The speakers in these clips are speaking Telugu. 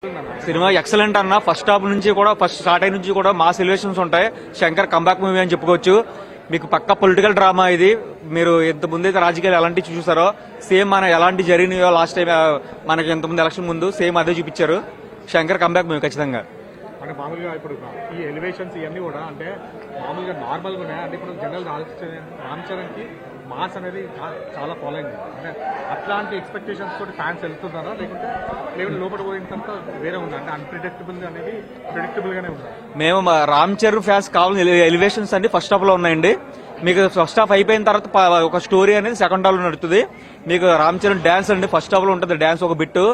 సినిమా ఎక్సలెంట్ అన్న. ఫస్ట్ హాఫ్ నుంచి కూడా ఫస్ట్ స్టార్ట్ అయిన నుంచి కూడా మాస్ ఎలివేషన్స్ ఉంటాయి. శంకర్ కంబ్యాక్ మూవీ అని చెప్పుకోవచ్చు. మీకు పక్క పొలిటికల్ డ్రామా ఇది. మీరు ఇంత ముందైతే రాజకీయాలు ఎలాంటి చూసారో సేమ్ మన ఎలాంటి జరిగినాయో లాస్ట్ టైం మనకి ఇంతకుముందు ఎలక్షన్ ముందు సేమ్ అదే చూపించారు. శంకర్ కంబ్యాక్ మూవీ ఖచ్చితంగా. అంటే మామూలుగా ఇప్పుడు ఈ ఎలివేషన్స్ ఇవన్నీ కూడా అంటే మామూలుగా నార్మల్గా ఉన్నాయి. అంటే ఇప్పుడు జనరల్ రామ్ చరణ్ కి మాస్ అనేది చాలా ఫాలోయింగ్. అంటే అట్లాంటి ఎక్స్పెక్టేషన్స్ తోటి ఫ్యాన్స్ వెళ్తున్నారా లేకుంటే లోపల పోయిన తర్వాత వేరే ఉంది? అంటే అన్ప్రిడిక్టబుల్ అనేది ప్రిడిక్టబుల్ గానే ఉంది. మేము రామ్ చరణ్ ఫ్యాన్స్ కావాలని ఎలివేషన్స్ అన్ని ఫస్ట్ హాఫ్ లో ఉన్నాయండి. మీకు ఫస్ట్ హాఫ్ అయిపోయిన తర్వాత ఒక స్టోరీ అనేది సెకండ్ హాఫ్ లో నడుస్తుంది. మీకు రామ్ చరణ్ డాన్స్ అండి ఫస్ట్ హాఫ్ లో ఉంటుంది. డాన్స్ ఒక బిట్టు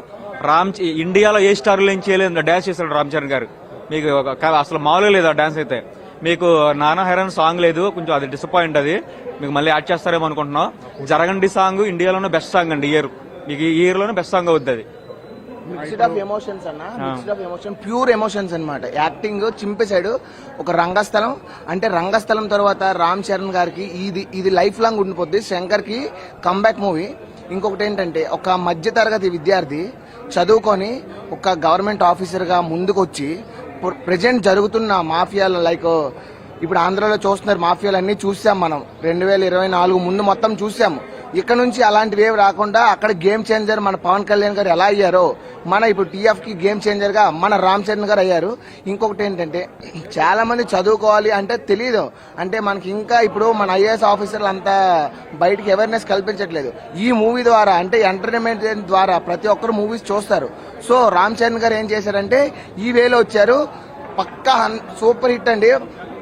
ఇండియాలో ఏ స్టార్ ఏం చేయలేదు డాన్స్ చేశాడు రామ్ చరణ్ గారు. మీకు అసలు మామూలుగా లేదు ఆ డాన్స్ అయితే. మీకు నానా హైరాన్ సాంగ్ లేదు, కొంచెం అది డిసప్పాయింట్. అది మీకు మళ్ళీ యాడ్ చేస్తారేమో అనుకుంటున్నాం. జరగండి సాంగ్ ఇండియాలోనే బెస్ట్ సాంగ్ అండి. మీకు ఈ ఇయర్ లోనే బెస్ట్ సాంగ్ అవుతుంది. అది మిక్స్డ్ ఆఫ్ ఎమోషన్స్ అన్న, mixed of emotion, pure emotions అనమాట. యాక్టింగ్ చింపేశాడు. ఒక రంగస్థలం అంటే రంగస్థలం తర్వాత రామ్ చరణ్ గారికి ఇది లైఫ్ లాంగ్ ఉండిపోద్ది. శంకర్ కి కంబ్యాక్ మూవీ. ఇంకొకటి ఏంటంటే ఒక మధ్యతరగతి విద్యార్థి చదువుకొని ఒక గవర్నమెంట్ ఆఫీసర్ గా ముందుకొచ్చి ప్రెజెంట్ జరుగుతున్న మాఫియాలు లైక్ ఇప్పుడు ఆంధ్రాలో చూస్తున్నారు మాఫియాలన్నీ చూసాం మనం 2024 ముందు మొత్తం చూసాము. ఇక్కడ నుంచి అలాంటివి ఏవి రాకుండా అక్కడ గేమ్ చేంజర్ మన పవన్ కళ్యాణ్ గారు ఎలా అయ్యారో మన ఇప్పుడు టీఎఫ్ కి గేమ్ చేంజర్ గా మన రామ్ చరణ్ గారు అయ్యారు. ఇంకొకటి ఏంటంటే చాలా మంది చదువుకోవాలి అంటే తెలియదు. అంటే మనకి ఇంకా ఇప్పుడు మన ఐఏఎస్ ఆఫీసర్లు అంతా బయటికి అవేర్నెస్ కల్పించట్లేదు. ఈ మూవీ ద్వారా అంటే ఎంటర్టైన్మెంట్ ద్వారా ప్రతి ఒక్కరు మూవీస్ చూస్తారు. సో రామ్ చరణ్ గారు ఏం చేశారంటే ఈ వేలో వచ్చారు. పక్కా సూపర్ హిట్ అండి.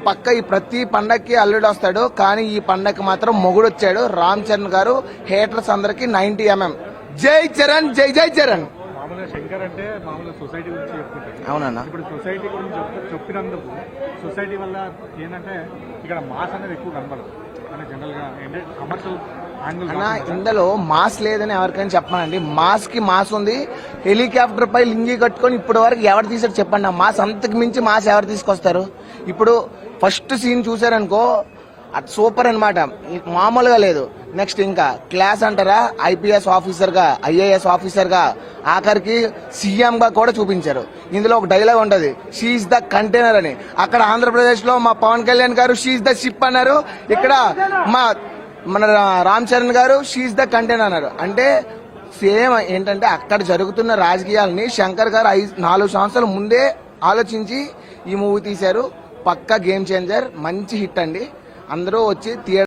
పక్క ఈ ప్రతి పండక్కి అల్లుడు వస్తాడు, కానీ ఈ పండగకి మాత్రం మొగుడు వచ్చాడు. రామ్ చరణ్ గారు హేటర్స్ అందరికి 90mm. జై చరణ్, జై జై చరణ్. మామూలుగా శంకర్ అంటే మామూలుగా సొసైటీ గురించి చెప్పుకుంటారు. అవునన్నా. ఇప్పుడు సొసైటీ గురించి చెప్పినందుకు సొసైటీ వల్ల ఏంటంటే ఇక్కడ మాస్ అనేది ఎక్కువ కనబడదు. అంటే జనరల్ గా ఏంటంటే కమర్షియల్ అన్నా ఇందులో మాస్ లేదని ఎవరికైనా చెప్పానండి. మాస్ కి మాస్ ఉంది. హెలికాప్టర్ పై లింగి కట్టుకొని ఇప్పటి వరకు ఎవరు తీసారు చెప్పండి. మాస్ అంతకు మించి మాస్ ఎవరు తీసుకొస్తారు? ఇప్పుడు ఫస్ట్ సీన్ చూసారనుకో అది సూపర్ అనమాట, మామూలుగా లేదు. నెక్స్ట్ ఇంకా క్లాస్ అంటారా, ఐపీఎస్ ఆఫీసర్ గా, ఐఏఎస్ ఆఫీసర్ గా, ఆఖరికి సీఎం గా కూడా చూపించారు. ఇందులో ఒక డైలాగ్ ఉంటది, షీఈస్ ద కంటైనర్ అని. అక్కడ ఆంధ్రప్రదేశ్ లో మా పవన్ కళ్యాణ్ గారు షీఈస్ ద షిప్ అన్నారు. ఇక్కడ మన రామ్ చరణ్ గారు షీఈస్ ద కంటైనర్ అన్నారు. అంటే సేమ్ ఏంటంటే అక్కడ జరుగుతున్న రాజకీయాలని శంకర్ గారు 4 సంవత్సరాల ముందే ఆలోచించి ఈ మూవీ తీశారు. పక్కా గేమ్ చేంజర్, మంచి హిట్ అండి. అందరూ వచ్చి థియేటర్